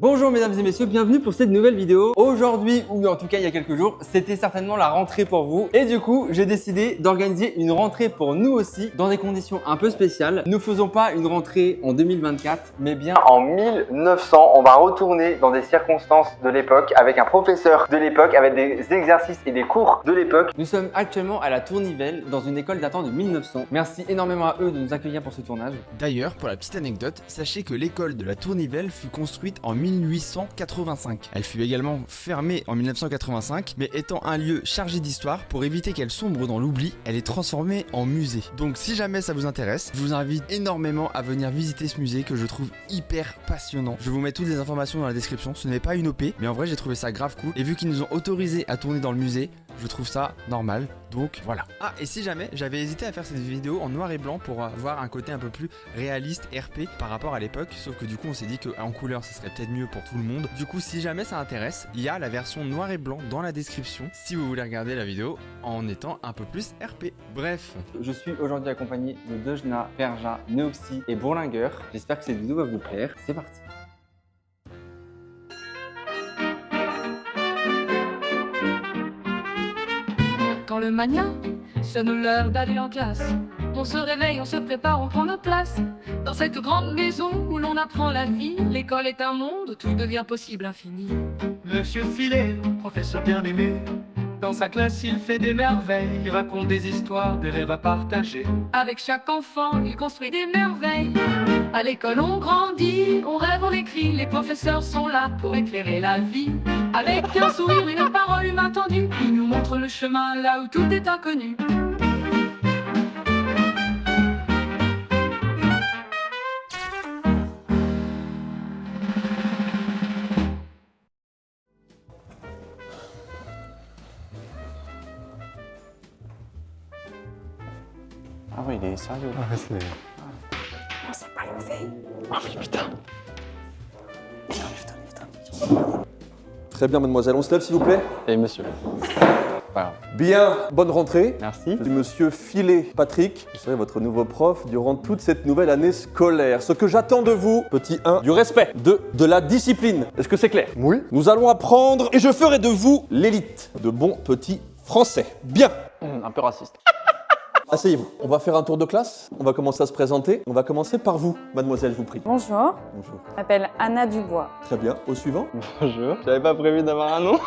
Bonjour mesdames et messieurs, bienvenue pour cette nouvelle vidéo. Aujourd'hui, ou en tout cas il y a quelques jours, c'était certainement la rentrée pour vous. Et du coup, j'ai décidé d'organiser une rentrée pour nous aussi, dans des conditions un peu spéciales. Nous faisons pas une rentrée en 2024, mais bien en 1900. On va retourner dans des circonstances de l'époque, avec un professeur de l'époque, avec des exercices et des cours de l'époque. Nous sommes actuellement à la Tournivelle, dans une école datant de 1900. Merci énormément à eux de nous accueillir pour ce tournage. D'ailleurs, pour la petite anecdote, sachez que l'école de la Tournivelle fut construite en 1885. Elle fut également fermée en 1985, mais étant un lieu chargé d'histoire, pour éviter qu'elle sombre dans l'oubli, elle est transformée en musée. Donc si jamais ça vous intéresse, je vous invite énormément à venir visiter ce musée que je trouve hyper passionnant. Je vous mets toutes les informations dans la description, ce n'est pas une OP, mais en vrai j'ai trouvé ça grave cool, et vu qu'ils nous ont autorisé à tourner dans le musée, je trouve ça normal, donc voilà. Ah, et si jamais, j'avais hésité à faire cette vidéo en noir et blanc pour avoir un côté un peu plus réaliste RP par rapport à l'époque, sauf que du coup on s'est dit qu'en couleur ça serait peut-être mieux pour tout le monde. Du coup si jamais ça intéresse, il y a la version noir et blanc dans la description si vous voulez regarder la vidéo en étant un peu plus RP. Bref. Je suis aujourd'hui accompagné de Dejna, Perja, Neoxy et Bourlingueur. J'espère que cette vidéo va vous plaire. C'est parti. Quand le mania sonne l'heure d'aller en classe, on se réveille, on se prépare, on prend notre place. Dans cette grande maison où l'on apprend la vie, l'école est un monde où tout devient possible infini. Monsieur Filet, professeur bien aimé, dans sa classe il fait des merveilles, il raconte des histoires, des rêves à partager. Avec chaque enfant, il construit des merveilles. À l'école on grandit, on rêve, on écrit, les professeurs sont là pour éclairer la vie. Avec un sourire, une parole, une main tendue, ils nous montrent le chemin là où tout est inconnu. Ah ouais, il est sérieux. Ah ouais, c'est... On s'est pas levé. Ah oui, putain. Très bien, mademoiselle. On se lève, s'il vous plaît. Et monsieur. Voilà. Bien, bonne rentrée. Merci. Je suis monsieur Filet Patrick. Je serai votre nouveau prof durant toute cette nouvelle année scolaire. Ce que j'attends de vous, petit 1, du respect. 2, de la discipline. Est-ce que c'est clair? Oui. Nous allons apprendre et je ferai de vous l'élite de bons petits Français. Bien. Un peu raciste. Asseyez-vous. On va faire un tour de classe. On va commencer à se présenter. On va commencer par vous, mademoiselle, je vous prie. Bonjour, Bonjour. je m'appelle Anna Dubois. Très bien. Au suivant. Bonjour. J'avais pas prévu d'avoir un nom.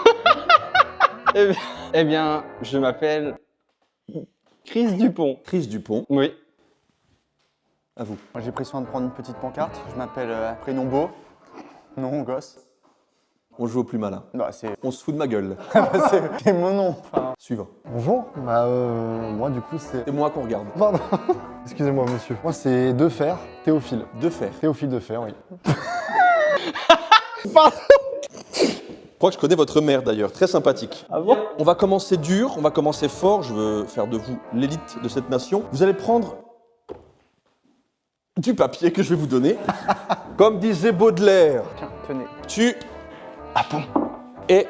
Eh bien, je m'appelle Chris Dupont. Chris Dupont. Oui. À vous. Moi, j'ai pris soin de prendre une petite pancarte. Je m'appelle prénom beau, nom gosse. On joue au plus malin. Non, c'est On se fout de ma gueule. c'est mon nom. Enfin... Suivant. Bonjour, moi du coup c'est... C'est moi qu'on regarde. Pardon. Excusez-moi monsieur. Moi c'est Defer, Théophile. Defer. Théophile Defer, oui. Je crois que je connais votre mère d'ailleurs, très sympathique. Ah bon? On va commencer dur, on va commencer fort, je veux faire de vous l'élite de cette nation. Vous allez prendre du papier que je vais vous donner. Comme disait Baudelaire, Tiens, tenez. tu es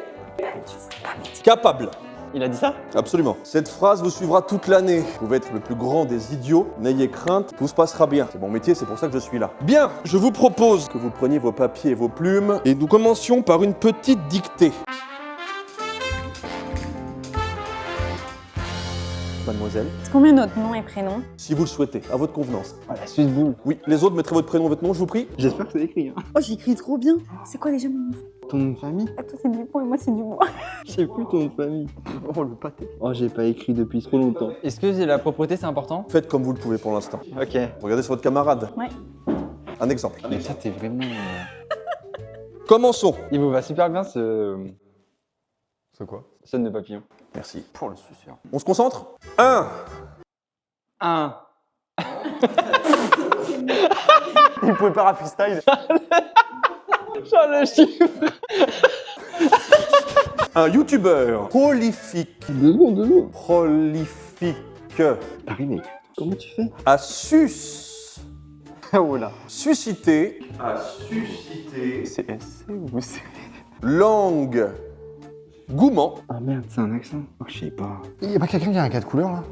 capable. Il a dit ça? Absolument. Cette phrase vous suivra toute l'année. Vous pouvez être le plus grand des idiots, n'ayez crainte, tout se passera bien. C'est mon métier, c'est pour ça que je suis là. Bien, je vous propose que vous preniez vos papiers et vos plumes et nous commencions par une petite dictée. Mademoiselle, Est-ce qu'on met notre nom et prénom? si vous le souhaitez, à votre convenance. Ah, la Suisse boule. Oui, les autres mettrez votre prénom et votre nom, je vous prie. J'espère que c'est écrit. Hein. Oh, j'écris trop bien. C'est quoi déjà mon nom? Ton nom de famille? Ah, toi c'est Dupont et moi c'est Dubois. Je sais plus ton nom de famille. Oh le pâté. Oh, j'ai pas écrit depuis trop longtemps. Est-ce que la propreté c'est important? Faites comme vous le pouvez pour l'instant. Ok. Regardez sur votre camarade. Ouais. Un exemple. Mais ça, t'es vraiment... Commençons. Il vous va super bien ce... C'est quoi? Scène de papillon. Merci. Pour le suceur. On se concentre. 1. 1. Il pouvait pas freestyle. Genre le chiffre. Un youtubeur prolifique. De l'eau. Prolifique. T'as rimé. Comment tu fais? A Oh là. suscité. C'est SC ou c'est... Langue. Gourmand. Ah merde, c'est un accent. Oh, je sais pas. Il y a pas quelqu'un qui a un cas de couleur là?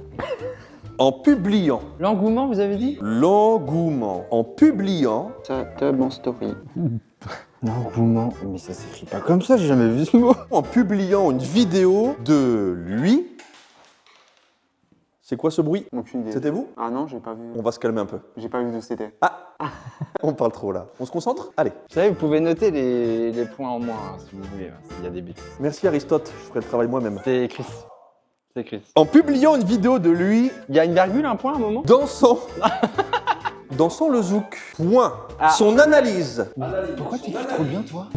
En publiant. L'engouement, vous avez dit? L'engouement. En publiant. Ça tub en story. L'engouement. Mais ça s'écrit pas comme ça, j'ai jamais vu ce mot. En publiant une vidéo de lui. C'est quoi ce bruit? Aucune idée. C'était vous? Ah non, j'ai pas vu. On va se calmer un peu. J'ai pas vu d'où c'était. Ah, on parle trop là. On se concentre? Allez. Vous savez, vous pouvez noter les points en moins hein, si vous voulez, hein, s'il y a des bêtises. Merci Aristote, je ferai le travail moi-même. C'est Chris. C'est Chris. En publiant une vidéo de lui Il y a une virgule, un point à un moment? dansant. Dansant le zouk. Point. Ah. Son analyse. Pourquoi t'écris trop bien, toi?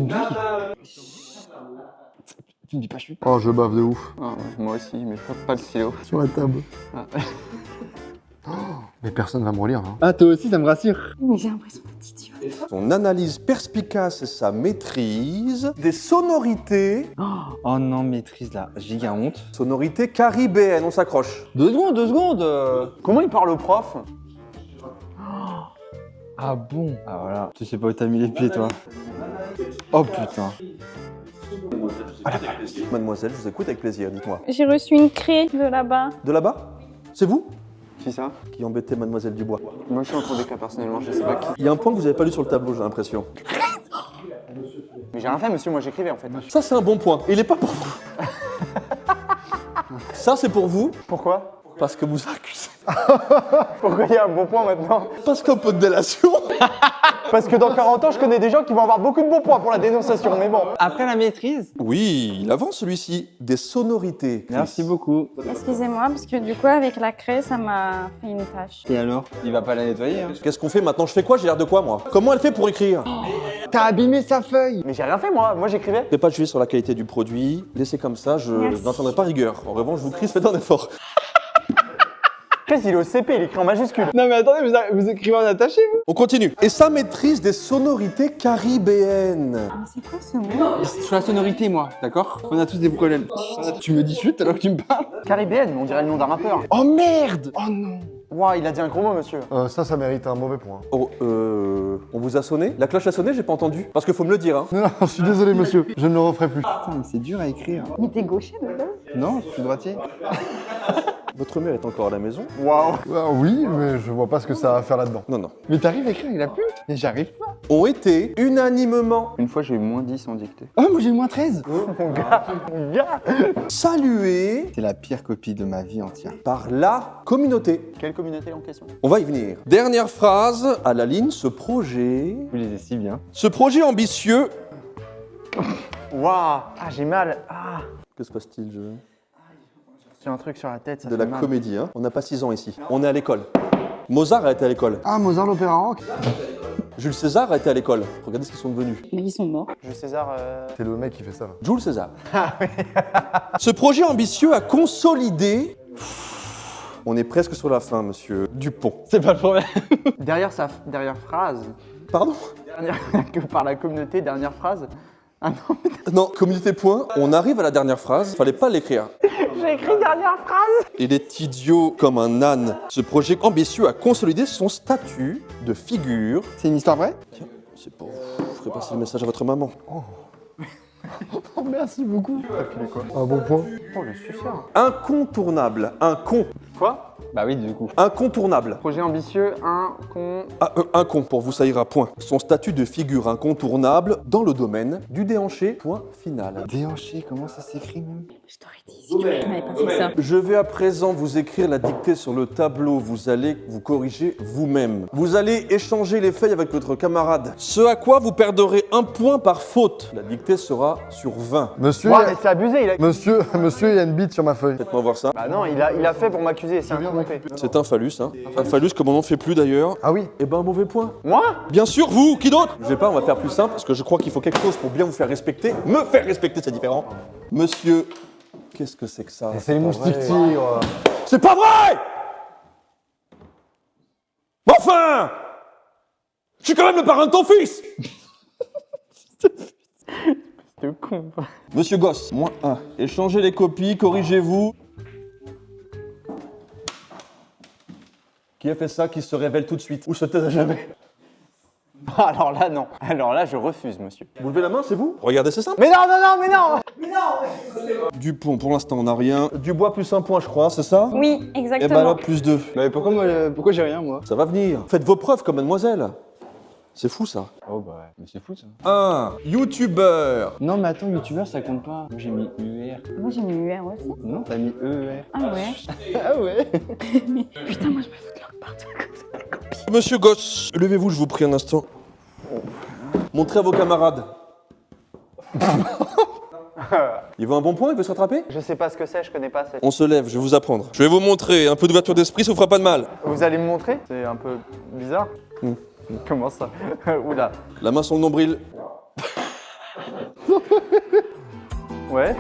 Tu me dis pas chute. Oh, je bave de ouf. Ah, ouais, moi aussi, mais pas le stylo. Sur la table. Mais personne va me relire, hein. Ah, toi aussi, ça me rassure. Mais j'ai l'impression d'être idiot. Son analyse perspicace et sa maîtrise des sonorités. Oh non, maîtrise là, giga honte. Sonorités caribéennes, on s'accroche. 2 secondes, 2 secondes. Comment il parle au prof? Ah bon? Ah voilà. Tu sais pas où t'as mis les pieds, toi. Oh putain. Mademoiselle, je vous écoute avec plaisir, dites-moi. J'ai reçu une craie de là-bas. De là-bas? C'est vous Qui ça? qui embêtez Mademoiselle Dubois? Moi, je suis en train d'écrire personnellement, je sais pas qui. Il y a un point que vous avez pas lu sur le tableau, j'ai l'impression. Mais j'ai rien fait, monsieur, moi j'écrivais en fait. Ça, c'est un bon point. Il est pas pour vous. Ça, c'est pour vous, Pourquoi? parce que vous accusez. Pourquoi il y a un bon point maintenant? Parce qu'un peu de délation. Parce que dans 40 ans, je connais des gens qui vont avoir beaucoup de bons points pour la dénonciation, mais bon. Après la maîtrise. Oui, il avance celui-ci. Des sonorités. Merci beaucoup. Excusez-moi, parce que du coup, avec la craie, ça m'a fait une tache. Et alors? Il va pas la nettoyer, hein? Qu'est-ce qu'on fait maintenant? Je fais quoi? J'ai l'air de quoi, moi? Comment elle fait pour écrire? T'as abîmé sa feuille! Mais j'ai rien fait moi j'écrivais. Ne faites pas juger sur la qualité du produit. Laissez comme ça, je Merci. n'entendrai pas rigueur. En revanche, je vous crie, faites un effort. Chris, il est au CP, il écrit en majuscule. Non mais attendez, vous écrivez en attaché, vous? On continue. Et sa maîtrise des sonorités caribéennes. Mais c'est quoi ce mot? Sur la sonorité, moi, d'accord? On a tous des problèmes. Tu me dis chute alors que tu me parles? Caribéenne, on dirait le nom d'un rappeur. Oh merde! Oh non! Waouh, il a dit un gros mot, monsieur. Ça mérite un mauvais point. Oh, on vous a sonné? La cloche a sonné, j'ai pas entendu. Parce qu'il faut me le dire, hein. Non, je suis désolé, monsieur. Je ne le referai plus. Putain, mais c'est dur à écrire. Mais t'es gaucher de base? Non, je suis droitier. Votre mère est encore à la maison? Waouh. Ah, oui, mais je vois pas ce que ça a à faire là-dedans. Non, non. Mais t'arrives à écrire avec la plume? Mais j'arrive pas. Ont été unanimement Une fois, j'ai eu moins 10 en dictée. Oh, moi j'ai le moins 13! Mon gars. salués C'est la pire copie de ma vie entière. par la communauté. Quelle communauté en question? On va y venir. Dernière phrase à la ligne, ce projet. Vous lisez si bien. Ce projet ambitieux. Waouh. Ah, j'ai mal. Ah. Que se passe-t-il, je... J'ai un truc sur la tête, ça De fait la mal. comédie, hein. On n'a pas 6 ans ici. On est à l'école. Mozart a été à l'école. Ah, Mozart l'opéra rock? Jules César a été à l'école. Regardez ce qu'ils sont devenus. Mais ils sont morts. Jules César. C'est le mec qui fait ça, là. Jules César. Ce projet ambitieux a consolidé. On est presque sur la fin, monsieur Dupont. C'est pas le problème. Derrière sa dernière phrase. Pardon? Par la communauté, dernière phrase. Ah non, Non, communauté point. On arrive à la dernière phrase. Fallait pas l'écrire. j'ai écrit dernière phrase. Il est idiot comme un âne. Ce projet ambitieux a consolidé son statut de figure. C'est une histoire vraie? Tiens, c'est pour vous. Je ferai passer le message à votre maman. Oh, merci beaucoup. Un bon point. Oh, le suceur. Incontournable. Un con. Quoi? Bah oui, du coup. Incontournable. Projet ambitieux, Un con, pour vous, ça ira, point. Son statut de figure incontournable dans le domaine du déhanché, point final. Déhanché, comment ça s'écrit même? Je t'aurais dit si tu m'avais pas fait ça. Je vais à présent vous écrire la dictée sur le tableau. Vous allez vous corriger vous-même. Vous allez échanger les feuilles avec votre camarade. Ce à quoi vous perdrez un point par faute. La dictée sera sur 20. Monsieur, Ouais, mais c'est abusé, il a... monsieur, il y a une bite sur ma feuille. Faites-moi voir ça. Bah non, il a fait pour m'accuser, c'est un trompé. C'est un phallus, hein. Un phallus comme on n'en fait plus d'ailleurs. Ah oui. Eh ben, un mauvais point. Moi? Bien sûr, vous, qui d'autre? Je vais pas, on va faire plus simple, parce que je crois qu'il faut quelque chose pour bien vous faire respecter. Me faire respecter, c'est différent. Monsieur, qu'est-ce que c'est que ça? C'est les moustiques tigres. C'est pas vrai! Mais enfin! Je suis quand même le parrain de ton fils! C'est con. Monsieur Gosse, moins 1. Échangez les copies, corrigez-vous. Qui a fait ça, qui se révèle tout de suite? Ou se taise à jamais? Alors là, non. Alors là, je refuse, monsieur. Vous levez la main, c'est vous? Regardez, c'est simple. Mais non, non, non, mais non! Dupont, pour l'instant, on n'a rien. Dubois plus 1 point, je crois, c'est ça? Oui, Et exactement. ben là, plus 2. Mais pourquoi j'ai rien, moi? Ça va venir. Faites vos preuves comme mademoiselle. C'est fou ça. Oh bah ouais, mais c'est fou ça. 1. Youtubeur. Non mais attends, youtubeur ça compte pas. Moi j'ai mis UR. Moi j'ai mis UR aussi. Non, t'as mis EER. Ah ouais. Ah ouais. Mais putain, moi je me fous de l'autre partout comme ça, les copies. Monsieur Gosse, levez-vous, je vous prie un instant. Montrez à vos camarades. Il veut un bon point, il veut se rattraper? Je sais pas ce que c'est, je connais pas. On se lève, je vais vous apprendre. Je vais vous montrer, un peu d'ouverture d'esprit, ça vous fera pas de mal. Vous allez me montrer? C'est un peu bizarre. Comment ça? Oula. La main sur le nombril. Ouais.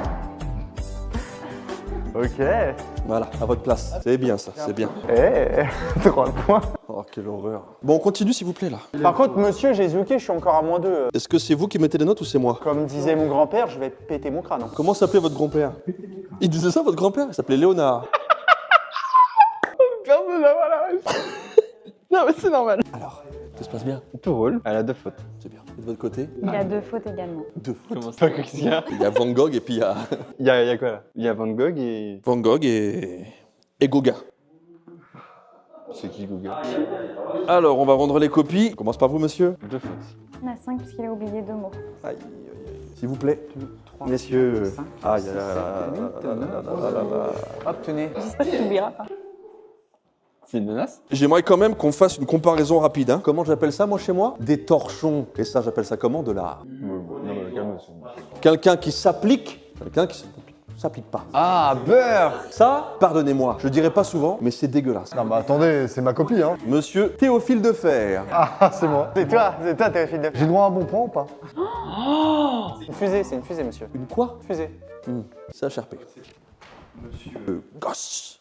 Ok. Voilà, à votre place. C'est bien ça, c'est bien. Eh, 3 points. Oh, quelle horreur. Bon, on continue s'il vous plaît là. Par contre, monsieur, j'ai zooké, je suis encore à -2. Est-ce que c'est vous qui mettez les notes ou c'est moi? Comme disait mon grand-père, je vais péter mon crâne. Comment s'appelait votre grand-père? Il disait ça, votre grand-père? Il s'appelait Léonard. Personne n'a la ref. Non mais c'est normal. Alors, ça se passe bien? Tout roule. Elle a 2 fautes. C'est bien. Et de votre côté? Il a 2 fautes également. 2 fautes. Comment ça, qu'est-ce qu'il y a? Il y a Van Gogh et puis il y a Il y a quoi là? Il y a Van Gogh et... Van Gogh et Gauguin. C'est qui Google? Alors, on va rendre les copies. On commence par vous, monsieur. 2 fautes. On a 5 puisqu'il a oublié 2 mots. Aïe, aïe, aïe. S'il vous plaît, messieurs. Aïe, aïe, aïe. Hop, tenez. J'espère que tu n'oublieras pas. C'est une menace? J'aimerais quand même qu'on fasse une comparaison rapide. Hein. Comment j'appelle ça, moi, chez moi? Des torchons. Et ça, j'appelle ça comment? De l'art. Non mais calme. Quelqu'un qui s'applique, quelqu'un qui s'applique pas. Ah, beurre! Ça, pardonnez-moi, je le dirai pas souvent, mais c'est dégueulasse. Non, bah attendez, c'est ma copie, hein. Monsieur Théophile de Fer. Ah, c'est moi. C'est toi, Théophile de... J'ai droit à un bon point ou pas? C'est une fusée, monsieur. Une quoi? Fusée. C'est HRP. Monsieur Gosse.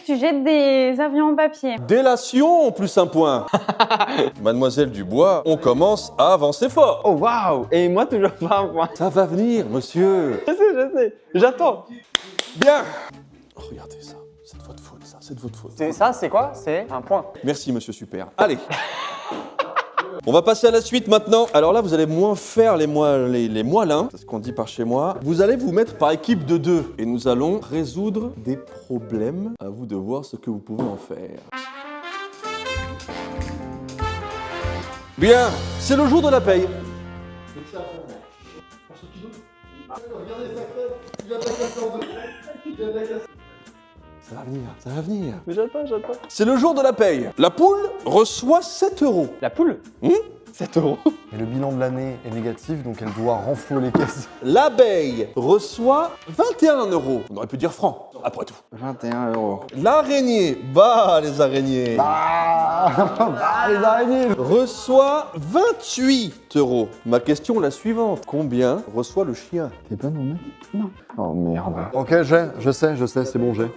Tu jettes des avions en papier. Délation, plus un point. Mademoiselle Dubois, on commence à avancer fort. Oh waouh! Et moi toujours pas un point. Ça va venir, monsieur. Je sais. J'attends. Bien. Oh, regardez ça. C'est de votre faute, ça. C'est de votre faute. C'est quoi? C'est un point. Merci, monsieur Super. Allez. On va passer à la suite maintenant. Alors là, vous allez moins faire les moellins, c'est ce qu'on dit par chez moi. Vous allez vous mettre par équipe de 2 et nous allons résoudre des problèmes. À vous de voir ce que vous pouvez en faire. Bien, c'est le jour de la paye. Ça va venir, ça va venir. Mais j'attends. C'est le jour de la paye. La poule reçoit 7 €. La poule? 7 €. Et le bilan de l'année est négatif, donc elle doit renflouer les caisses. L'abeille reçoit 21 €. On aurait pu dire francs, après tout. 21 €. L'araignée, bah les araignées, Ah, les araignées. reçoit 28 €. Ma question est la suivante. Combien reçoit le chien? T'es pas non, mec? Non. Oh merde. Ok, je sais, c'est bon, j'ai.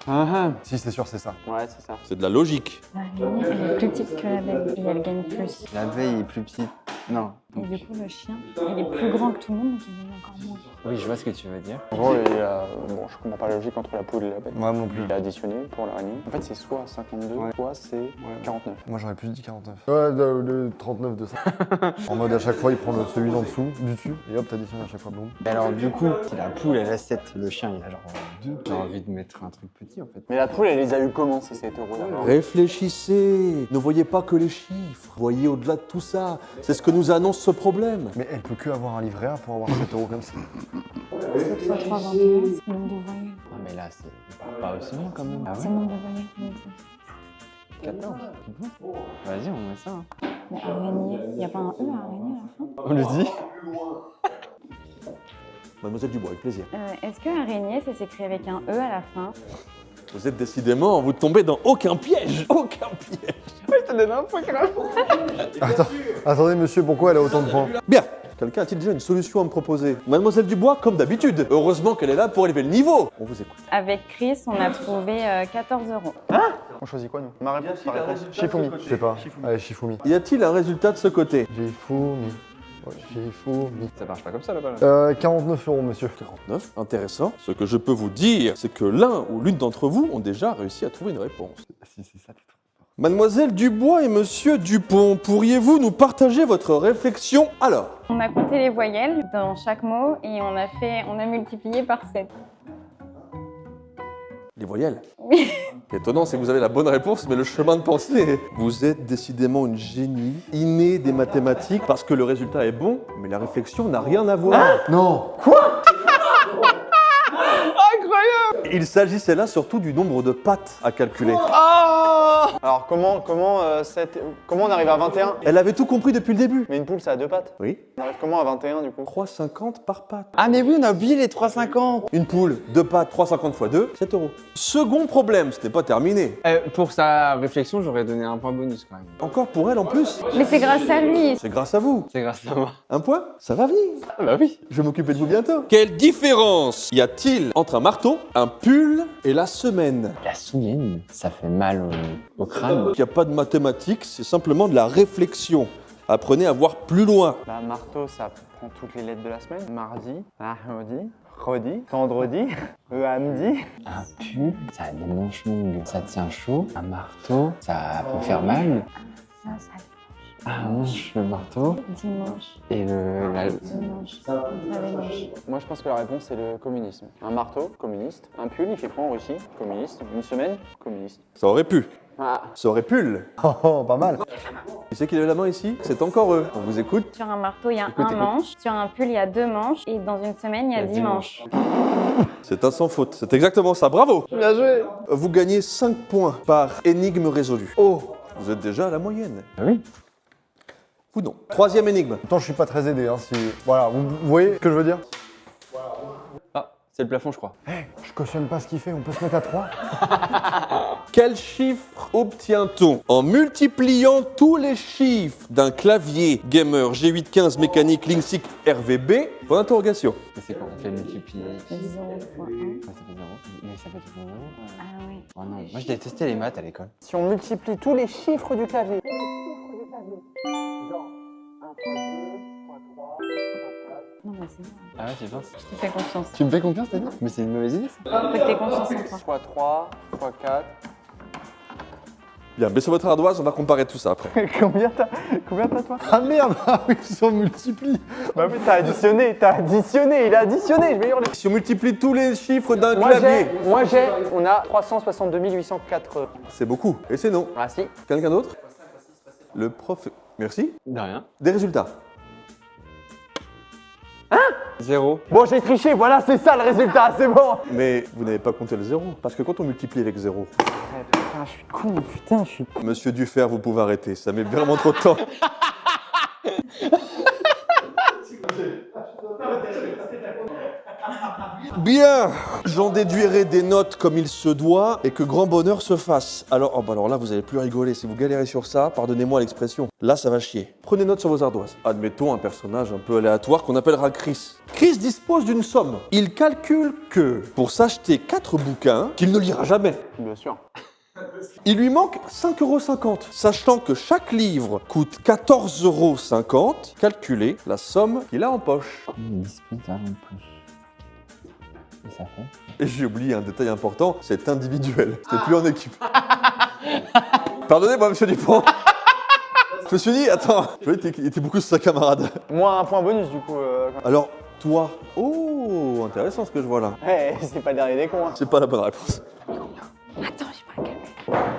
Ah Si, c'est sûr, c'est ça. Ouais, c'est ça. C'est de la logique. L'araignée, elle est plus petite que l'abeille et elle gagne plus. L'abeille est plus petite. Non. Et du coup, le chien, il est plus grand que tout le monde, donc il gagne encore moins. Oui, je vois ce que tu veux dire. En gros, bon, je comprends pas la logique entre la poule et l'abeille. Moi non plus. Il a additionné pour l'araignée. En fait, c'est soit 52, Ouais. soit c'est 49. Moi j'aurais plus dit 49. Ouais, le 39 de ça. En mode à chaque fois il prend celui d'en dessous, du dessus, et hop t'additionnes à chaque fois. Bon. Et alors du coup, si la poule elle a 7, le chien il a genre 2, j'ai envie de mettre un truc petit en fait. Mais la poule, elle les a eu comment ces 7 € d'abord? Réfléchissez. Ne voyez pas que les chiffres. Voyez au-delà de tout ça. C'est ce que nous annonce ce problème. Mais elle peut que avoir un livret A pour avoir 7 € comme ça. 7 fois 3, 21, c'est le nombre de voyelles. Ah mais là c'est pas aussi bien quand même. Ah C'est le nombre de voyelles qui nous fait. 14. Vas-y, on met ça. Hein. Mais araignée, il n'y a pas un E à araignée à la fin? On le dit. Mademoiselle Dubois, avec plaisir. Est-ce que araignée, ça s'écrit avec un E à la fin? Vous êtes décidément, vous tombez dans aucun piège. Aucun piège. Je te donne un point grave. Attendez monsieur, pourquoi elle a autant de points? Bien. Quelqu'un a-t-il déjà une solution à me proposer? Mademoiselle Dubois, comme d'habitude. Heureusement qu'elle est là pour élever le niveau. On vous écoute. Avec Chris, on a trouvé 14 €. On choisit quoi, nous? Ma réponse, ta réponse. Shifumi. Je sais pas. Allez, Shifumi. Y a-t-il un résultat de ce côté? Shifumi. Ouais, Shifumi. Ça marche pas comme ça là-bas. 49 € monsieur. 49, intéressant. Ce que je peux vous dire, c'est que l'un ou l'une d'entre vous ont déjà réussi à trouver une réponse. Si c'est ça, t'es trop. Mademoiselle Dubois et Monsieur Dupont, pourriez-vous nous partager votre réflexion? Alors, On a compté les voyelles dans chaque mot et on a multiplié par 7. les voyelles. Oui. Oui. Étonnant, c'est que vous avez la bonne réponse, mais le chemin de pensée. Vous êtes décidément une génie innée des mathématiques parce que le résultat est bon, mais la réflexion n'a rien à voir. Non. Il s'agissait là surtout du nombre de pattes à calculer. Alors comment on arrive à 21? Elle avait tout compris depuis le début. Mais une poule, ça a 2 pattes. Oui. On arrive comment à 21 du coup? 3,50 par patte. Ah mais oui, on a oublié les 3,50. Une poule, 2 pattes, 3,50 x 2, 7 €. Second problème, ce n'est pas terminé. Pour sa réflexion, j'aurais donné un point bonus quand même. Encore pour elle en plus. Mais c'est grâce à lui. C'est grâce à vous. C'est grâce à moi. Un point? Ça va venir. Ah bah oui. Je vais m'occuper de vous bientôt. Quelle différence y a-t-il entre un marteau, un pull et la semaine? La souligne, ça fait mal au crâne. Il n'y a pas de mathématiques, c'est simplement de la réflexion. Apprenez à voir plus loin. Bah marteau, ça prend toutes les lettres de la semaine. Mardi, mercredi, jeudi, vendredi, samedi. Un pull, ça a des manches longues, ça tient chaud. Un marteau, ça peut faire mal. Ça, Un manche, le marteau. dimanche. Et Dimanche. Ça, les manches. Moi je pense que la réponse c'est le communisme. Un marteau, communiste. Un pull, il fait quoi en Russie? Communiste. Une semaine, communiste. Ça aurait pu. Ah. Ça aurait pu. Oh, pas mal. Qui c'est qui lève la main ici? C'est encore eux. On vous écoute. Sur un marteau, il y a Écoute, un écoute. manche. Sur un pull, il y a 2 manches. Et dans une semaine, il y a 10 manches. C'est un sans faute. C'est exactement ça. Bravo. Bien joué. Vous gagnez 5 points par énigme résolue. Oh, vous êtes déjà à la moyenne. Ah oui. Ou non. Troisième énigme. Pourtant, je suis pas très aidé. Hein, si... Voilà, vous voyez ce que je veux dire? Ah, c'est le plafond, je crois. Je cautionne pas ce qu'il fait, on peut se mettre à 3. Quel chiffre obtient-on en multipliant tous les chiffres d'un clavier gamer G815 mécanique Linksys RVB? Point d'interrogation. Mais c'est quand on fait multiplier. 0 fois 1. Ça fait 0. Mais ça fait tout 0. Ah oui. Oh non, moi je détestais les maths à l'école. Si on multiplie tous les chiffres du clavier. Non, mais c'est bon. Ah ouais, tu penses? Je te fais confiance. Tu me fais confiance, t'as dit? Mais c'est une mauvaise idée ça. Faut que t'aies confiance en toi. x3, x4. Bien, baissez votre ardoise, on va comparer tout ça après. Combien t'as toi? Ah merde, ah oui, ils sont multiplient. Bah oui, t'as additionné, il a additionné, je vais hurler. Si on multiplie tous les chiffres d'un Moi clavier, on a 362 804. c'est beaucoup. Et c'est non. Ah si. Quelqu'un d'autre? Le prof. Merci. De rien. Des résultats. 0. Bon, j'ai triché, voilà, c'est ça le résultat, c'est bon. Mais vous n'avez pas compté le zéro, parce que quand on multiplie avec 0, Putain, je suis con, putain, je suis con. Monsieur Dufer, vous pouvez arrêter, ça met vraiment trop de temps. Bien, j'en déduirai des notes comme il se doit et que grand bonheur se fasse. Alors, oh bah alors là, vous allez plus rigoler. Si vous galérez sur ça, pardonnez-moi l'expression. Là, ça va chier. Prenez note sur vos ardoises. Admettons un personnage un peu aléatoire qu'on appellera Chris. Chris dispose d'une somme. Il calcule que pour s'acheter 4 bouquins, qu'il ne lira jamais, Bien sûr. il lui manque 5,50 €. Sachant que chaque livre coûte 14,50 €, calculez la somme qu'il a en poche. Il dispute un en plus. Et ça fait? Et j'ai oublié un détail important, c'est individuel. C'était plus en équipe. Pardonnez-moi, monsieur Dupont. Je me suis dit, attends, je voyais qu'il était beaucoup sur sa camarade. Moi, un point bonus du coup. Alors, toi. Oh, intéressant ce que je vois là. C'est pas le dernier des cons. Hein. C'est pas la bonne réponse. Attends, j'ai pas le calcul.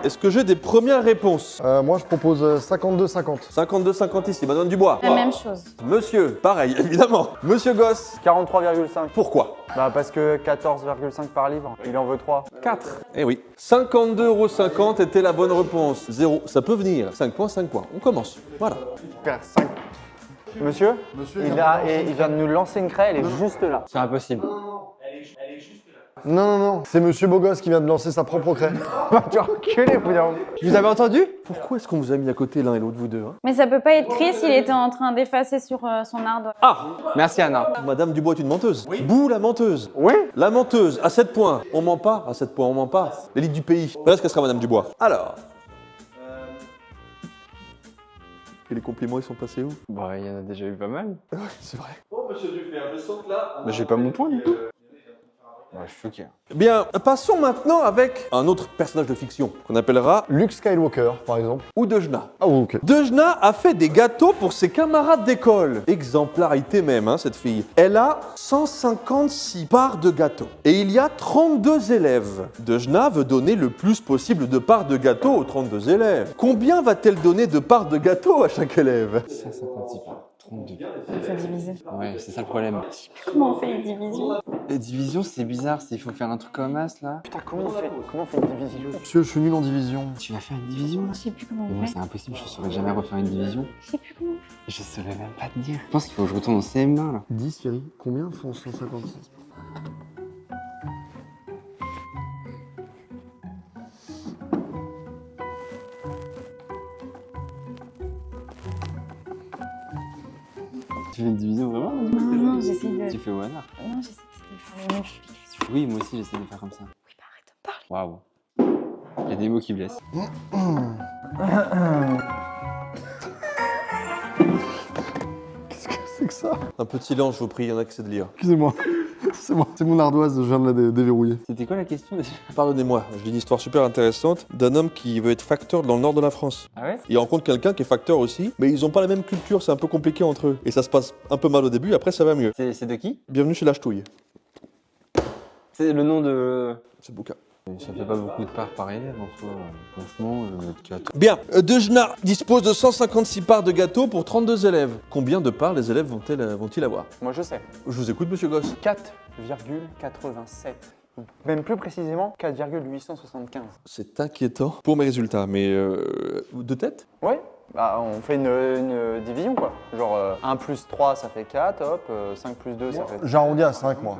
Est-ce que j'ai des premières réponses? Moi, je propose 52-50. 52-50 ici, Madame Dubois. La même chose. Monsieur, pareil, évidemment. Monsieur Gosse, 43,5. pourquoi? Bah parce que 14,5 par livre, il en veut 3. 4. Eh oui. 52,50 € était la bonne réponse. 0, ça peut venir. 5 points, 5 points. On commence. Voilà. Super, 5. Monsieur, il vient de nous lancer une craie, elle est juste là. C'est impossible. Non, non, non, c'est Monsieur Bogos qui vient de lancer sa propre craie. Tu vas reculer, vous dire. Vous avez entendu? Pourquoi est-ce qu'on vous a mis à côté l'un et l'autre, vous deux hein? Mais ça peut pas être Chris, il était en train d'effacer sur son ardoise. Ah! Merci Anna. Madame Dubois est une menteuse. Oui. Bouh, la menteuse. Oui. La menteuse, à 7 points. On ment pas, à 7 points, on ment pas. L'élite du pays. Voilà ce qu'elle sera, Madame Dubois. Alors. Et les compliments, ils sont passés où? Bah, il y en a déjà eu pas mal. C'est vrai. Oh, monsieur Dufer, je sens que là. Bah, j'ai pas mon point du coup. Ouais, je suis choqué. Bien, passons maintenant avec un autre personnage de fiction qu'on appellera Luke Skywalker, par exemple. ou Dejna. Ah, ok. Dejna a fait des gâteaux pour ses camarades d'école. Exemplarité même, hein, cette fille. Elle a 156 parts de gâteaux. Et il y a 32 élèves. Dejna veut donner le plus possible de parts de gâteaux aux 32 élèves. Combien va-t-elle donner de parts de gâteaux à chaque élève? 156 pas. 32. C'est divisé. Ouais, c'est ça le problème. Comment on fait les divisions? Les divisions, c'est bizarre. Il faut faire un truc comme as là. Putain, comment on fait une division? Monsieur, je suis nul en division. Tu vas faire une division là? Je sais plus comment Mais on moi, fait. c'est impossible. Je saurais jamais refaire une division. Je sais plus comment on fait. Je saurais même pas te dire. Je pense qu'il faut que je retourne en CM1 là. 10, Thierry. Combien font 156? Tu fais une division vraiment? Non, j'essaie de. Tu fais au hasard. Non, j'essaie de faire les multiplications. Oui, moi aussi j'essaie de faire comme ça. Oui, bah arrête de me parler. Waouh. Il y a des mots qui blessent. Qu'est-ce que c'est que ça? Un peu de silence, je vous prie, il y en a qui essaient de lire. Excusez-moi. C'est moi. C'est mon ardoise, je viens de la déverrouiller. C'était quoi la question déjà? Pardonnez-moi, je lis une histoire super intéressante d'un homme qui veut être facteur dans le nord de la France. Ah ouais? Il rencontre quelqu'un qui est facteur aussi, mais ils n'ont pas la même culture, c'est un peu compliqué entre eux. Et ça se passe un peu mal au début, après ça va mieux. C'est de qui? Bienvenue chez la Ch'touille. C'est le nom de. C'est le bouquin. Ça fait pas beaucoup de parts par élève en soi. Franchement, je vais mettre 4. Bien, Dejna dispose de 156 parts de gâteau pour 32 élèves. Combien de parts les élèves vont-ils avoir? Moi, je sais. Je vous écoute, monsieur Gosse. 4,87. Même plus précisément, 4,875. C'est inquiétant pour mes résultats, mais de tête? Ouais, bah on fait une division quoi. Genre 1 plus 3 ça fait 4, hop, 5 plus 2 ça fait... J'arrondis à 5, moi.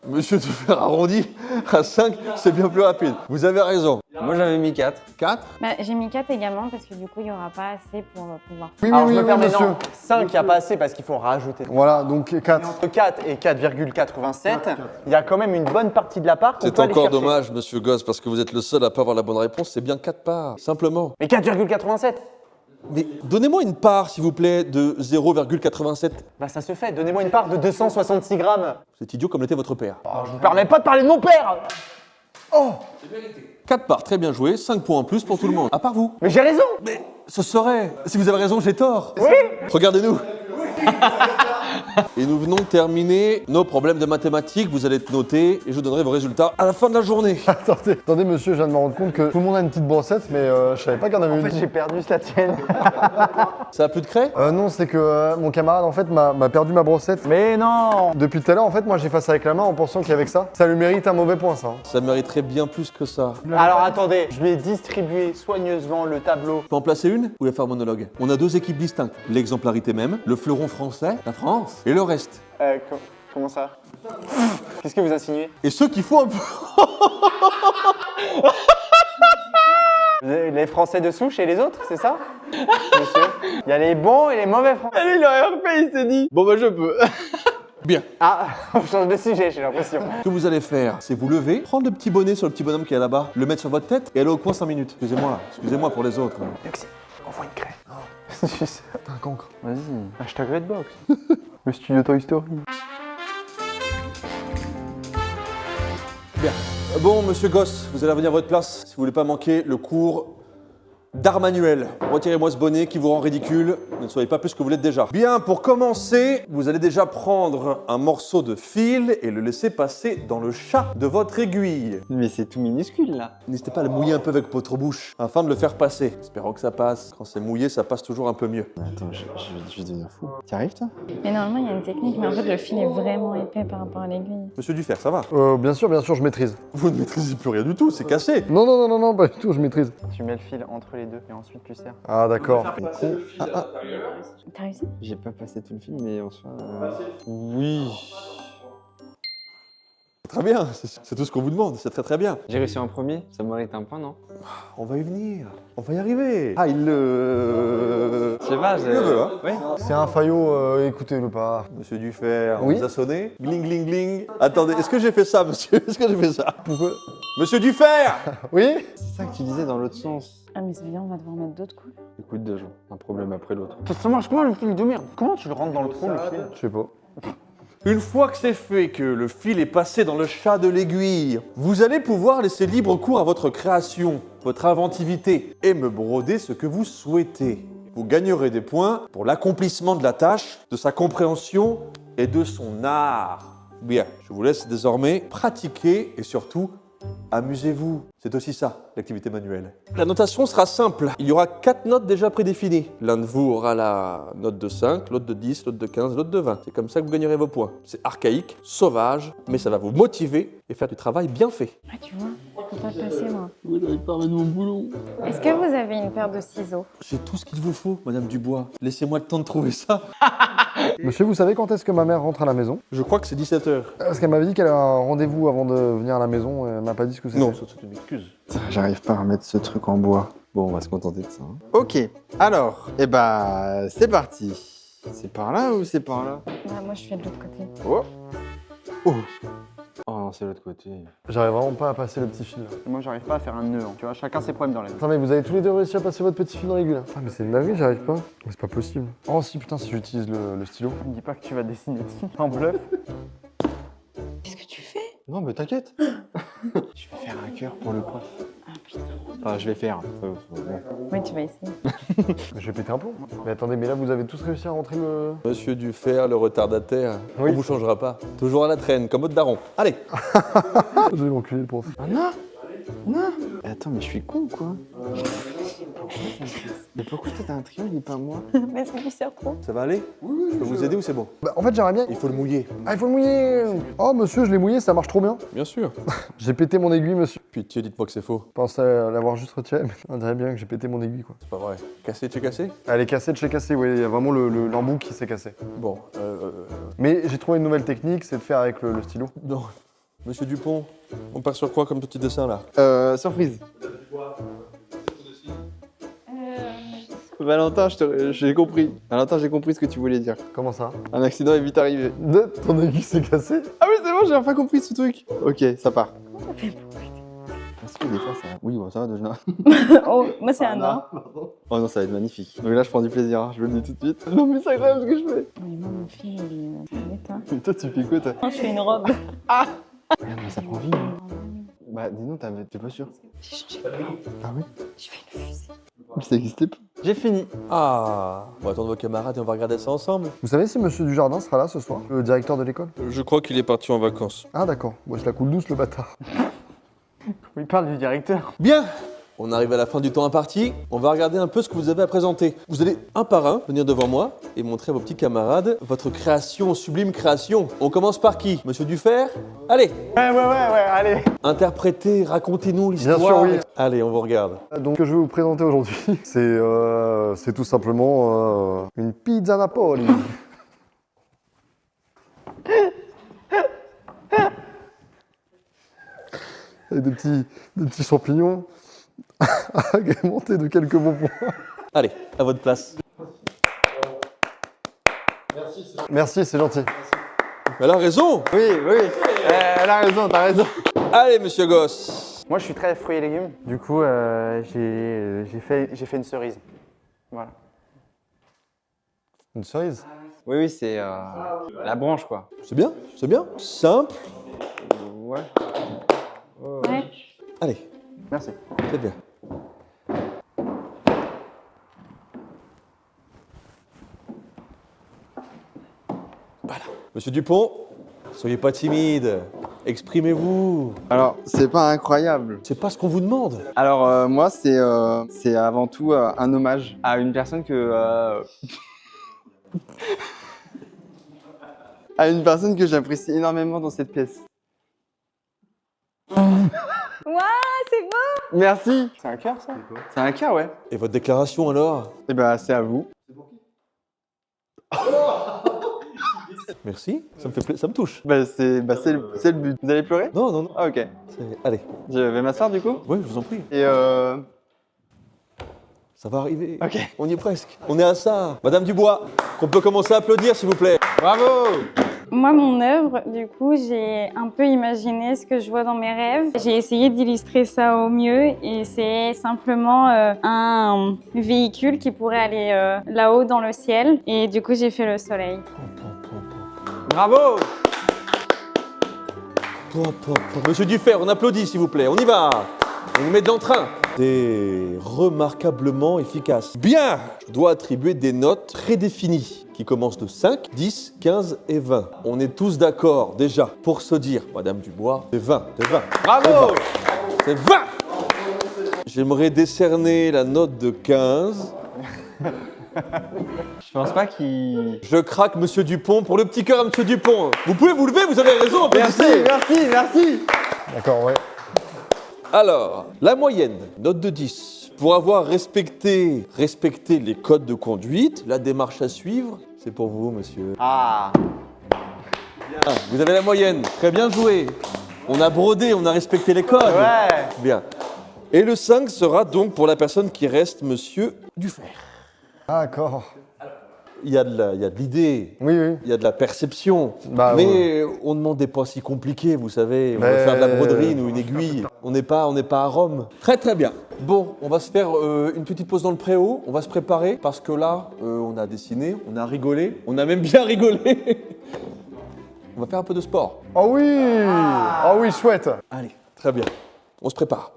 Monsieur de faire arrondi à 5, c'est bien plus rapide. Vous avez raison. Moi j'avais mis 4. 4? Bah, j'ai mis 4 également parce que du coup, il n'y aura pas assez pour pouvoir. Oui, Alors je oui, me oui, permets, monsieur. non, 5 il n'y a pas assez parce qu'il faut rajouter. Voilà, donc 4. Entre 4 et 4,87, il y a quand même une bonne partie de la part qu'on C'est peut aller encore chercher. dommage, monsieur Gosse, parce que vous êtes le seul à pas avoir la bonne réponse. C'est bien 4 parts, simplement. Mais 4,87 Mais donnez-moi une part, s'il vous plaît, de 0,87. Bah ça se fait, donnez-moi une part de 266 grammes. C'est idiot comme l'était votre père. Oh, je vous permets pas de parler de mon père. 4 parts, très bien joué, 5 points en plus pour tout le monde. À part vous. Mais j'ai raison. Mais ce serait. Si vous avez raison, j'ai tort. Oui. Regardez-nous. Et nous venons de terminer nos problèmes de mathématiques. Vous allez être notés et je vous donnerai vos résultats à la fin de la journée. Attendez, monsieur, je viens de me rendre compte que tout le monde a une petite brossette, mais je savais pas qu'il y en avait En une. fait j'ai perdu la tienne. Ça a plus de craie? Non, c'est que mon camarade, en fait, m'a perdu ma brossette. Mais non. Depuis tout à l'heure, en fait, moi, j'ai fait ça avec la main en pensant qu'il y avait que ça. Ça lui mérite un mauvais point, ça. Ça mériterait bien plus que ça. Alors attendez, je lui ai distribué soigneusement le tableau. Je peux en placer une ou faire monologue? On a 2 équipes distinctes. L'exemplarité même, le fleuron français, la France, et le reste. Comment ça? Qu'est-ce que vous insinuez? Et ceux qui font un peu... Les Français de souche et les autres, c'est ça? Monsieur, il y a les bons et les mauvais Français. Il aurait refait, il s'est dit. Bon bah je peux. Bien. Ah, on change de sujet, j'ai l'impression. Ce que vous allez faire, c'est vous lever, prendre le petit bonnet sur le petit bonhomme qui est là-bas, le mettre sur votre tête et aller au coin 5 minutes. Excusez-moi pour les autres. Luxi, envoie une craie. T'es un cancre. Vas-y. Hashtag Redbox. Le studio Toy Story. Bien. Bon, monsieur Gosse, vous allez revenir à votre place si vous voulez pas manquer le cours d'art manuel. Retirez-moi ce bonnet qui vous rend ridicule. Ne soyez pas plus que vous l'êtes déjà. Bien, pour commencer, vous allez déjà prendre un morceau de fil et le laisser passer dans le chat de votre aiguille. Mais c'est tout minuscule là. N'hésitez pas à le mouiller un peu avec votre bouche afin de le faire passer. Espérons que ça passe. Quand c'est mouillé, ça passe toujours un peu mieux. Attends, je vais devenir fou. T'y arrives toi? Mais normalement, il y a une technique, mais en fait, le fil est vraiment épais par rapport à l'aiguille. Monsieur Dufer, ça va? Bien sûr, je maîtrise. Vous ne maîtrisez plus rien du tout, c'est cassé. Non, pas du tout, je maîtrise. Tu mets le fil entre les deux et ensuite tu serres. Ah, d'accord. T'as réussi? J'ai pas passé tout le film, mais en soi. Oui. Très bien, c'est tout ce qu'on vous demande, c'est très très bien. J'ai réussi en premier, ça mérite un point, non? On va y venir, on va y arriver. Ah, il le... Je sais pas, Il le veut, hein? Oui. C'est un faillot, écoutez-le pas. Monsieur Dufer, on Oui. vous a sonné? Gling, gling, gling. Attendez, est-ce que j'ai fait ça, monsieur? Est-ce que j'ai fait ça? Pourquoi? Monsieur Dufer! Oui? C'est ça que tu disais dans l'autre sens. Ah, mais c'est bien, on va devoir mettre d'autres coups. Écoute, deux jours, un problème après l'autre. Ça marche comment le fil de merde? Comment tu le rentres dans le trou le fil? Je sais pas. Une fois que c'est fait, que le fil est passé dans le chat de l'aiguille, vous allez pouvoir laisser libre cours à votre création, votre inventivité, et me broder ce que vous souhaitez. Vous gagnerez des points pour l'accomplissement de la tâche, de sa compréhension et de son art. Bien, je vous laisse désormais pratiquer et surtout amusez-vous. C'est aussi ça, l'activité manuelle. La notation sera simple. Il y aura 4 notes déjà prédéfinies. L'un de vous aura la note de 5, l'autre de 10, l'autre de 15, l'autre de 20. C'est comme ça que vous gagnerez vos points. C'est archaïque, sauvage, mais ça va vous motiver et faire du travail bien fait. Ah, tu vois, je peux pas passer, moi. Moi, j'arrive pas à remettre mon boulot. Est-ce que vous avez une paire de ciseaux? J'ai tout ce qu'il vous faut, Madame Dubois. Laissez-moi le temps de trouver ça. Monsieur, vous savez quand est-ce que ma mère rentre à la maison? Je crois que c'est 17h. Parce qu'elle m'avait dit qu'elle a un rendez-vous avant de venir à la maison et elle m'a pas dit ce que c'était. Non, ça c'est une excuse. J'arrive pas à remettre ce truc en bois. Bon, on va se contenter de ça. Hein. Ok, alors, c'est parti. C'est par là ou c'est par là? Bah, moi, je fais de l'autre côté. Oh non, c'est l'autre côté. J'arrive vraiment pas à passer le petit fil. Là. Moi, j'arrive pas à faire un nœud. Hein. Tu vois, chacun ses problèmes dans la vie. Attends, mais vous avez tous les deux réussi à passer votre petit fil dans l'aiguille là? Ah, mais c'est une dinguerie, j'arrive pas. Mais c'est pas possible. Oh si, putain, si j'utilise le stylo. Ne me dis pas que tu vas dessiner en bluff. Qu'est-ce que tu fais? Non, mais t'inquiète. Je vais faire un cœur pour le prof. Ah, putain. Enfin, je vais faire. Bon. Oui, tu vas essayer. Je vais péter un plomb. Mais attendez, mais là, vous avez tous réussi à rentrer le... Monsieur Dufer, le retardataire, Oui. on vous changera pas. Toujours à la traîne, comme votre daron. Allez. Je vais l'enculer le prof. Ah non. Non. Attends, mais je suis con ou quoi? Mais pourquoi toi t'as un triangle et pas moi? Mais ça lui sert trop. Ça va aller? Oui, je peux vous aider ou c'est bon? Bah, en fait, j'aimerais bien... Il faut le mouiller. Ah, il faut le mouiller. Oh, monsieur, je l'ai mouillé, ça marche trop bien. Bien sûr. J'ai pété mon aiguille, monsieur. Pitié, dites-moi que c'est faux. Je pensais l'avoir juste retiré, mais on dirait bien que j'ai pété mon aiguille, quoi. C'est pas vrai. Cassé de chez cassé? Elle est cassée de chez cassé, oui, il y a vraiment l'embout qui s'est cassé. Bon, Mais j'ai trouvé une nouvelle technique, c'est de faire avec le stylo. non. Monsieur Dupont, on part sur quoi comme petit dessin là? Surprise. Valentin, j'ai compris. Valentin, j'ai compris ce que tu voulais dire. Comment ça? Un accident est vite arrivé. Ton aiguille s'est cassée? Ah oui, c'est bon, j'ai enfin compris ce truc. Ok, ça part. Est-ce que des fois ça... Oui, bon, ça va déjà. Oh, moi, c'est un an. Oh non, ça va être magnifique. Donc là, je prends du plaisir, hein, je le dis tout de suite. Non, mais c'est agréable ce que je fais. Mais moi, mon fil, il est... Ça Mais toi, tu fais quoi, toi? je fais une robe. Regarde, mais ça prend vie. Hein. Bah, dis donc, t'es pas sûr? Ah oui? Je fais une fusée. Mais ça existait pas. J'ai fini. Ah, on va attendre vos camarades et on va regarder ça ensemble. Vous savez si monsieur Dujardin sera là ce soir? Le directeur de l'école? Je crois qu'il est parti en vacances. Ah d'accord, bon, je la coule douce le bâtard. Il parle du directeur. Bien. On arrive à la fin du temps imparti. On va regarder un peu ce que vous avez à présenter. Vous allez un par un venir devant moi et montrer à vos petits camarades votre création, sublime création. On commence par qui? Monsieur Dufer? Allez. Ouais, allez. Interprétez, racontez-nous l'histoire. Bien sûr, oui. Allez, on vous regarde. Donc ce que je vais vous présenter aujourd'hui, c'est tout simplement une pizza Napoli. Avec des petits champignons agrémentés de quelques bons points. Allez, à votre place. Merci, c'est gentil. Elle a raison. Oui, elle a raison, t'as raison. Allez, monsieur Gosse. Moi, je suis très fruits et légumes. Du coup, j'ai fait une cerise. Voilà. Une cerise? Oui, c'est la branche, quoi. C'est bien, c'est bien. Simple. Ouais. Ouais. Allez, Merci. c'est bien. Voilà. Monsieur Dupont, soyez pas timide. Exprimez-vous. Alors, c'est pas incroyable. C'est pas ce qu'on vous demande. Alors, moi, c'est avant tout un hommage à une personne que... à une personne que j'apprécie énormément dans cette pièce. Waouh, c'est beau. Merci. C'est un cœur, ça? C'est un cœur, ouais. Et votre déclaration alors? Eh ben, c'est à vous. Merci, ça me touche. Bah, c'est le but. Vous allez pleurer? Non, non, non. Ah, ok. Allez. Je vais m'asseoir, du coup? Oui, je vous en prie. Et Ça va arriver. Ok. On y est presque. On est à ça. Madame Dubois, qu'on peut commencer à applaudir, s'il vous plaît. Bravo! Moi, mon œuvre, du coup, j'ai un peu imaginé ce que je vois dans mes rêves. J'ai essayé d'illustrer ça au mieux et c'est simplement un véhicule qui pourrait aller là-haut dans le ciel. Et du coup, j'ai fait le soleil. Bravo. Monsieur Dufer, on applaudit s'il vous plaît, on y va. On nous met dans le train. C'est remarquablement efficace. Bien, je dois attribuer des notes prédéfinies qui commencent de 5, 10, 15 et 20. On est tous d'accord déjà pour se dire, Madame Dubois, c'est 20, c'est 20. Bravo. C'est 20. J'aimerais décerner la note de 15. Je pense pas qu'il... Je craque Monsieur Dupont pour le petit cœur à Monsieur Dupont. Vous pouvez vous lever, vous avez raison. Applaudissez. Merci. D'accord, ouais. Alors, la moyenne, note de 10. Pour avoir respecté les codes de conduite, la démarche à suivre, c'est pour vous, monsieur. Ah. Bien, vous avez la moyenne. Très bien joué. On a brodé, on a respecté les codes. Ouais. Bien. Et le 5 sera donc pour la personne qui reste, monsieur Dufer. D'accord. Il y a de l'idée, Oui, oui. il y a de la perception, Bah, mais on ne demandait pas si compliqué, vous savez. On va faire de la broderie ou une aiguille. On n'est pas à Rome. Très très bien. Bon, on va se faire une petite pause dans le préau. On va se préparer parce que là, on a dessiné, on a rigolé, on a même bien rigolé. On va faire un peu de sport. Oh oui. Oh oui, chouette. Allez, très bien. On se prépare.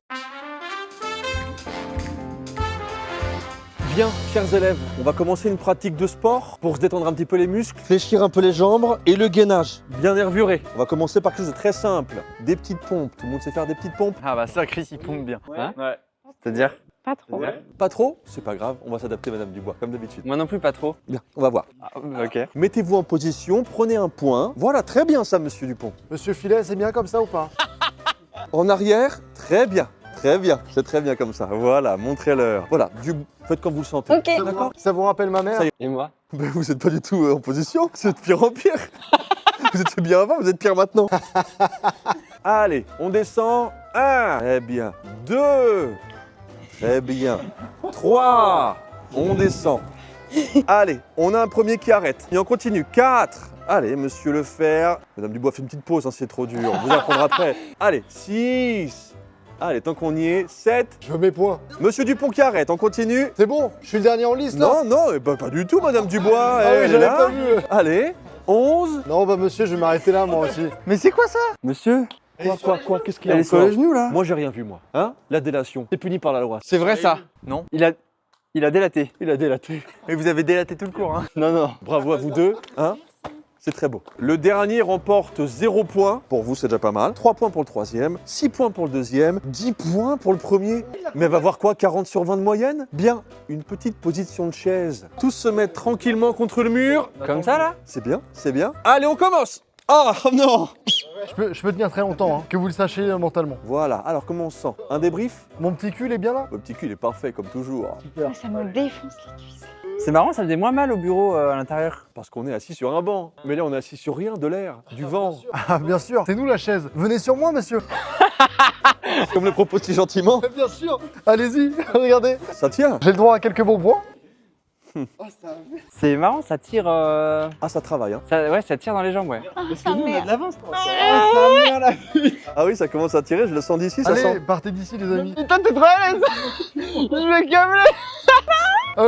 Bien, chers élèves, on va commencer une pratique de sport pour se détendre un petit peu les muscles, fléchir un peu les jambes et le gainage, bien nervuré. On va commencer par quelque chose de très simple, des petites pompes. Tout le monde sait faire des petites pompes? Ah bah ça, Chris, il pompe bien. Hein Ouais. C'est-à-dire? Pas trop. Pas trop? C'est pas grave, on va s'adapter Madame Dubois, comme d'habitude. Moi non plus, pas trop. Bien, on va voir. Ok. Mettez-vous en position, prenez un point. Voilà, très bien ça, Monsieur Dupont. Monsieur Filet, c'est bien comme ça ou pas? En arrière, très bien. Très bien, c'est très bien comme ça. Voilà, montrez-leur. Voilà, faites comme vous le sentez. Ok. D'accord? Ça vous rappelle ma mère? Ça y est. Et moi? Ben, vous n'êtes pas du tout en position, vous êtes de pire en pire. Vous étiez bien avant, vous êtes pire maintenant. Allez, on descend. 1, très bien. 2, très bien. 3, on descend. Allez, on a un premier qui arrête. Et on continue. 4, allez, Monsieur Lefer. Madame Dubois fait une petite pause, hein, c'est trop dur. On vous apprendra après. Allez, 6. Allez, tant qu'on y est, 7. Je veux mes points. Monsieur Dupont qui arrête, on continue. C'est bon, je suis le dernier en liste là? Non, non, eh ben, pas du tout, Madame Dubois. Ah oui, elle est j'avais là. pas vu. Allez, 11. Non, bah monsieur, je vais m'arrêter là moi aussi. Mais c'est quoi ça? Monsieur? Quoi, qu'est-ce qu'il y a Elle est sur encore? les genoux là? Moi, j'ai rien vu, moi. Hein? La délation, c'est puni par la loi. C'est vrai ça? Non. Il a délaté. Il a délaté. Mais vous avez délaté tout le cours, hein. Non. Bravo à vous deux, hein? C'est très beau. Le dernier remporte 0 points. Pour vous, c'est déjà pas mal. 3 points pour le troisième, 6 points pour le deuxième, 10 points pour le premier. Mais elle va avoir quoi, 40 sur 20 de moyenne? Bien, une petite position de chaise. Tous se mettent tranquillement contre le mur. Comme ça là? C'est bien, c'est bien. Allez, on commence! Ah, non! Je peux tenir très longtemps, hein, que vous le sachiez mentalement. Voilà, alors comment on se sent? Un débrief? Mon petit cul, il est bien là? Le petit cul, il est parfait, comme toujours. Ça me défonce les cuisses. C'est marrant, ça faisait moins mal au bureau à l'intérieur. Parce qu'on est assis sur un banc. Mais là, on est assis sur rien, de l'air, du vent. Ah, bien sûr, c'est nous la chaise. Venez sur moi, monsieur. Comme le propose si gentiment. Bien sûr. Allez-y, regardez. Ça tient. J'ai le droit à quelques bons points. C'est marrant, ça tire. Ah, ça travaille, hein. Ça tire dans les jambes, ouais. Parce que nous, on a de l'avance. Ah oui, ça commence à tirer, je le sens d'ici, ça Allez, sent. partez d'ici, les amis. Putain, t'es trop à l'aise. Je vais câbler.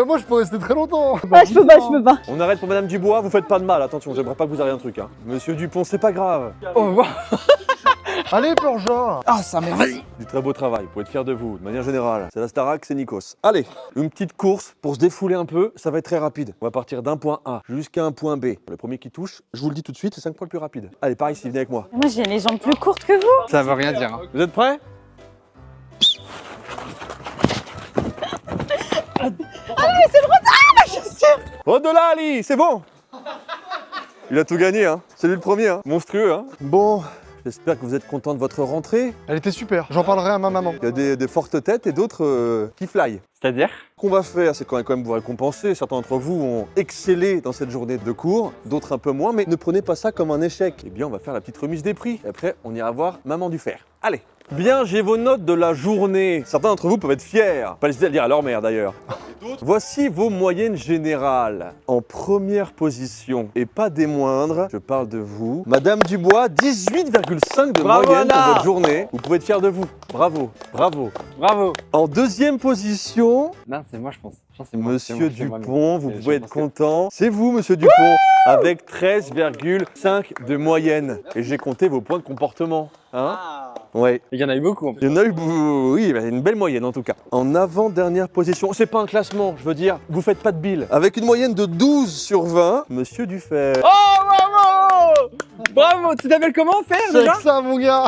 Moi, je peux rester très longtemps. Ah, je peux pas. On arrête pour Madame Dubois, vous faites pas de mal, attention, j'aimerais pas que vous ayez un truc, hein. Monsieur Dupont, c'est pas grave. Au revoir. Allez, Plongeon. Ah, ça m'éveille. Du très beau travail, vous pouvez être fiers de vous, de manière générale. C'est la Starac, c'est Nikos. Allez, une petite course pour se défouler un peu, ça va être très rapide. On va partir d'un point A jusqu'à un point B. Le premier qui touche, je vous le dis tout de suite, c'est 5 points le plus rapide. Allez, par ici, venez avec moi. Moi, j'ai les jambes plus courtes que vous. Ça veut rien dire. Hein. Vous êtes prêts? Au-delà, Ali, c'est bon. Il a tout gagné, hein. C'est lui le premier, hein. Monstrueux, hein. Bon, j'espère que vous êtes content de votre rentrée. Elle était super. J'en parlerai à ma maman. Il y a des fortes têtes et d'autres qui fly. C'est-à-dire? Ce qu'on va faire, c'est quand même vous récompenser. Certains d'entre vous ont excellé dans cette journée de cours, d'autres un peu moins, mais ne prenez pas ça comme un échec. Eh bien, on va faire la petite remise des prix. Et après, on ira voir Maman du Fer. Allez. Bien, j'ai vos notes de la journée. Certains d'entre vous peuvent être fiers. Pas hésiter à le dire à leur mère, d'ailleurs. Voici vos moyennes générales. En première position, et pas des moindres, je parle de vous. Madame Dubois, 18,5 de Bravo, moyenne Anna. pour votre journée. Vous pouvez être fier de vous. Bravo, bravo. Bravo. En deuxième position, Non, c'est moi, je pense. Je pense que c'est moi, c'est Monsieur moi, c'est moi, Dupont, vous mais pouvez je être pense que- content. C'est vous, Monsieur Dupont, avec 13,5 de moyenne. Et j'ai compté vos points de comportement. Hein? Ouais. Il y en a eu beaucoup en plus. Il y en a eu, oui, bah, une belle moyenne en tout cas. En avant-dernière position, c'est pas un classement, je veux dire, vous faites pas de bill. Avec une moyenne de 12 sur 20, Monsieur Dufay. Oh, bravo! Bravo! Tu t'appelles comment, Fer, C'est déjà? que ça, mon gars.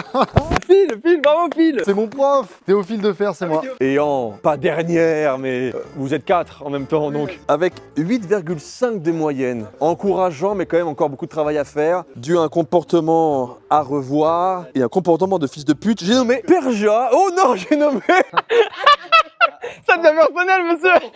Phil, bravo, Phil! C'est mon prof. Théophile de Fer, c'est moi. Et en, pas dernière, mais vous êtes 4 en même temps, donc. Avec 8,5 de moyenne. Encourageant, mais quand même encore beaucoup de travail à faire. Dû à un comportement à revoir et un comportement de fils de pute. J'ai nommé Perja. Oh non, j'ai nommé... Ça devient personnel, monsieur!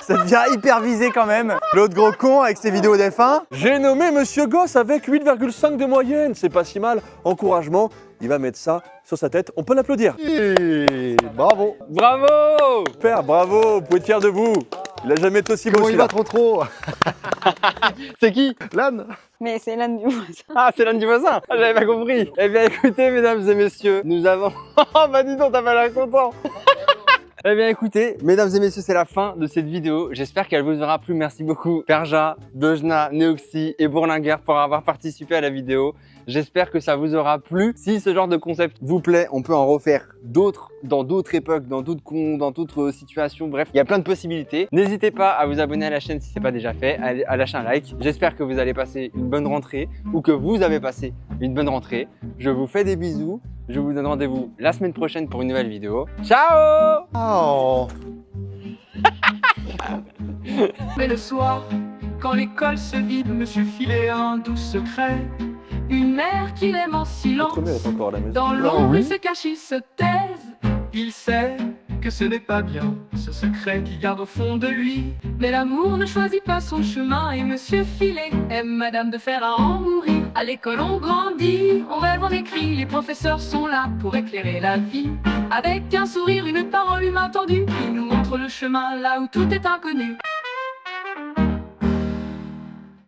Ça devient hyper visé quand même. L'autre gros con avec ses vidéos d'F1. J'ai nommé Monsieur Gosse avec 8,5 de moyenne. C'est pas si mal. Encouragement. Il va mettre ça sur sa tête. On peut l'applaudir. Et bravo. Bravo! Super, bravo. Vous pouvez être fiers de vous. Il a jamais été aussi beau Comment il va celui-là. trop. C'est qui? L'âne. Mais c'est l'un du voisin. Ah, c'est l'un du voisin! Ah, j'avais pas compris! Eh bien, écoutez, mesdames et messieurs, nous avons... Oh, bah dis donc, t'as pas l'air content! Eh bien écoutez, mesdames et messieurs, c'est la fin de cette vidéo. J'espère qu'elle vous aura plu. Merci beaucoup Perja, Dojna, Neoxy et Bourlinguer pour avoir participé à la vidéo. J'espère que ça vous aura plu. Si ce genre de concept vous plaît, on peut en refaire d'autres dans d'autres époques, dans d'autres situations. Bref, il y a plein de possibilités. N'hésitez pas à vous abonner à la chaîne si ce n'est pas déjà fait, à lâcher un like. J'espère que vous allez passer une bonne rentrée ou que vous avez passé une bonne rentrée. Je vous fais des bisous. Je vous donne rendez-vous la semaine prochaine pour une nouvelle vidéo. Ciao! Oh. Mais le soir, quand l'école se vide, me suis filé un doux secret. Une mère qu'il aime en silence. Votre mère est encore à la maison. Dans l'ombre, oui. il se cache, il se taise. Il sait que ce n'est pas bien, ce secret qu'il garde au fond de lui. Mais l'amour ne choisit pas son chemin et Monsieur Filet aime Madame de Fer à en mourir. À l'école on grandit, on rêve, on écrit, les professeurs sont là pour éclairer la vie. Avec un sourire, une parole, une main tendue, ils nous montrent le chemin là où tout est inconnu.